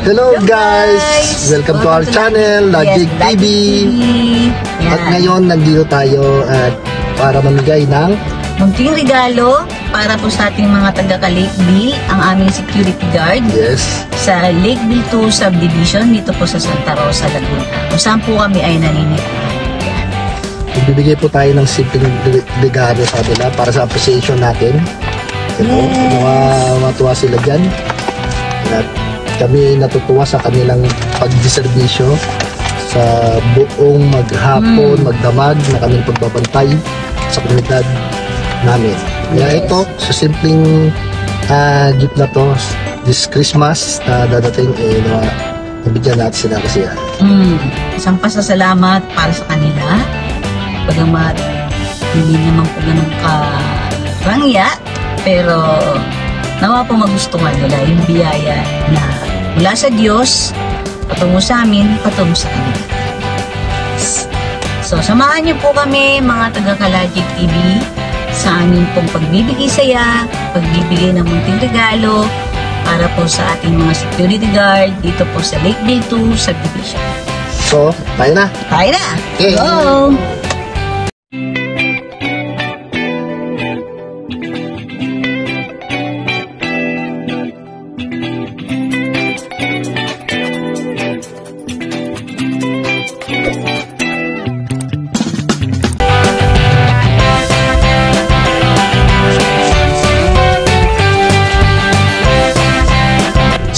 Hello guys! Welcome to our channel, Logic TV. At ngayon, nandito tayo at para mamigay ng munting regalo para po sa ating mga taga-Lakeville, ang aming security guard. Yes. Sa Lakeville 2 Subdivision, dito po sa Santa Rosa, Laguna. Kung saan po kami ay naninirahan. Bibigay po tayo ng simpleng regalo sa kanila para sa appreciation natin. Ito, matuwa sila dyan. At kami natutuwa sa kanilang pagdiserbisyo sa buong maghapon, magdamag na kaming pagbabantay sa komunidad namin. Kaya ito, sa simpleng gift na to, this Christmas na dadating, nabigyan natin sila kasi yan. Isang pasasalamat para sa kanila. Pagamat hindi naman po ganun karangya, pero nawa po magustuhan nila yung biyaya na mula sa Diyos, patungo sa amin, patungo sa kanila. So, samahan niyo po kami, mga taga-Logic TV, sa aming pong pagbibigay saya, pagbibigay ng munting regalo, para po sa ating mga security guard, dito po sa Lakeville 2 Subdivision. So, tayo na! Tayo na! Okay. Go!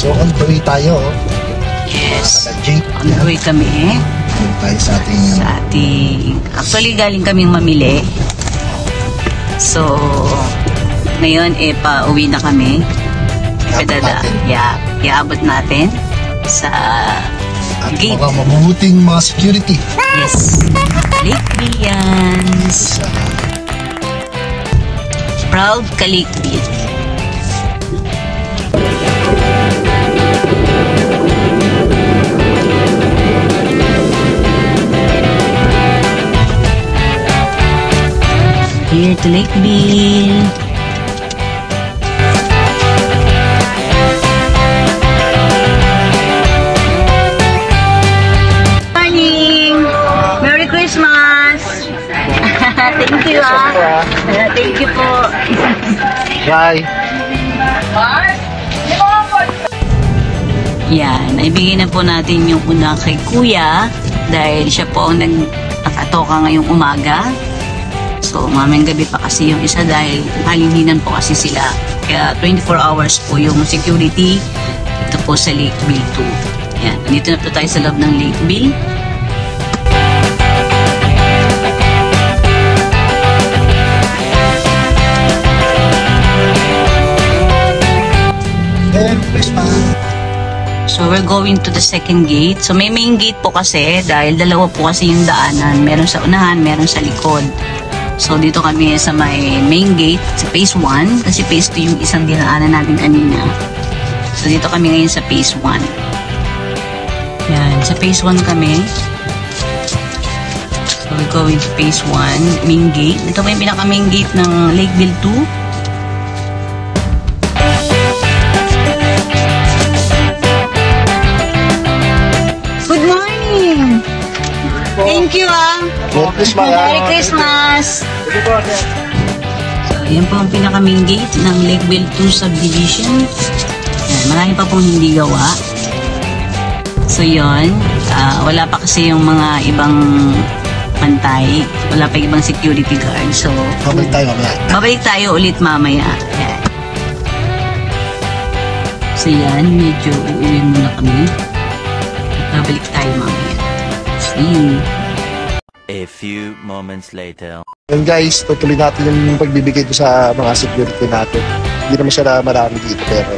So, on the way tayo. Yes. Jake, On the way kami. tayo sa ating... Actually, galing kaming mamili. So, ngayon, pa-uwi na kami. Iaabot natin sa gate. Mga mabubuting mga security. Yes. Lakevilleans. Proud ka-Lakeville. Here to Lakeville. Morning! Merry Christmas! Thank you thank you po. Bye! Yan, naibigay na po natin yung una kay Kuya dahil siya po ang nakatoka ngayong umaga. So, mamayang gabi pa kasi yung isa dahil halininan po kasi sila. Kaya 24 hours po yung security dito po sa Lakeville 2. Yan, dito na po tayo sa loob ng Lakeville. So, we're going to the second gate. So, may main gate po kasi dahil dalawa po kasi yung daanan. Meron sa unahan, meron sa likod. So, dito kami sa may main gate, sa phase 1. Kasi phase 2 yung isang dinaanan natin kanina. So, dito kami ngayon sa phase 1. Yan, sa phase 1 kami. So, we're going to phase 1, main gate. Ito po yung pinaka-main gate ng Lakeville 2. Good morning! Thank you, Merry Christmas! Merry Christmas! So, yan po ang pinaka-main gate ng Lakeville 2 Subdivision. Yan, marami pa pong hindi gawa. So, yun. Wala pa kasi yung mga ibang pantay. Wala pa ibang security guard. So, babalik tayo ulit mamaya. Yan. So, yan. Medyo uuwi muna kami. Babalik tayo mamaya. See you. A few moments later. Yun guys, tutuloy natin yung pagbibigay ko sa mga security natin. Hindi naman siya marami dito, pero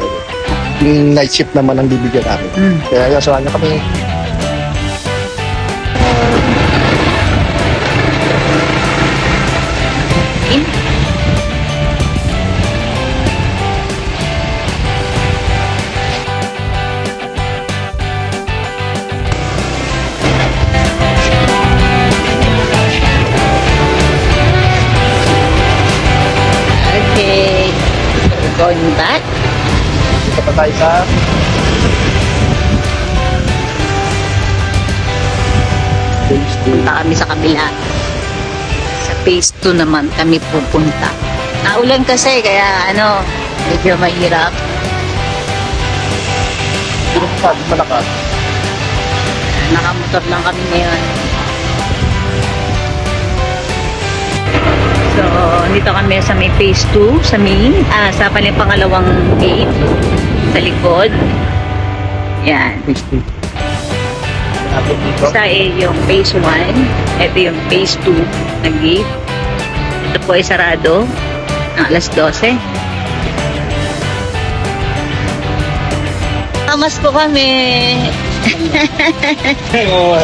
yung night shift naman ang bibigyan namin. Kaya yasahan niya kami. Going back. Dito pa tayo sa Punta kami sa kabila. Sa phase 2 naman kami pupunta. Naulan kasi, kaya medyo mahirap. Malakas. Nakamotor lang kami ngayon. So, dito kami sa may phase 2, sa main, sa pangalawang gate, sa likod. Yan. Isa yung phase 1, ito yung phase 2 na gate. Ito po ay sarado ng alas 12. Amas po kami.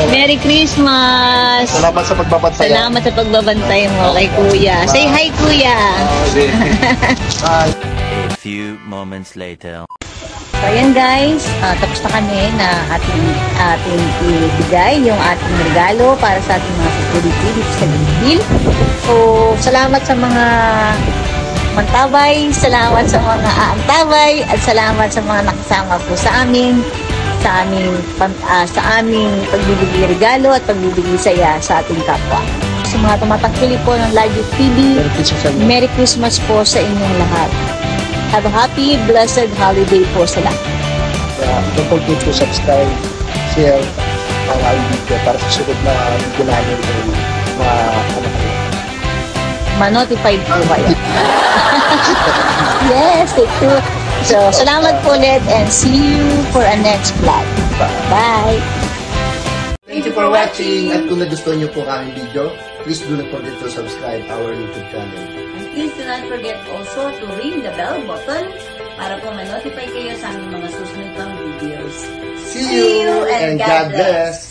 Merry Christmas! Salamat sa pagbabantay. Salamat sa pagbabantay mo kay Kuya. Say hi, Kuya! Bye. A few moments later. So, ayan guys, tapos na kami na ating ibigay yung ating regalo para sa ating mga security dito sa Greenville. So, salamat sa mga mantabay, salamat sa mga aantabay, at salamat sa mga nakasama po sa aming pagbibigay regalo at pagbibigay saya sa ating kapwa. Sa mga tumatangkili po ng Live TV, Merry Christmas po sa inyong lahat. Have a happy, blessed holiday po sa lahat. Don't forget to subscribe, share ang aming video para sa sunod na video namin Ma-notified po kayo. Yes, take two. So, salamat po ulit and see you for a next vlog. Bye! Thank you for watching. At kung nagustuhan niyo po ang aming video, please do not forget to subscribe our YouTube channel. And please do not forget also to ring the bell button para po ma-notify kayo sa aming mga susunod pang videos. See you and God bless.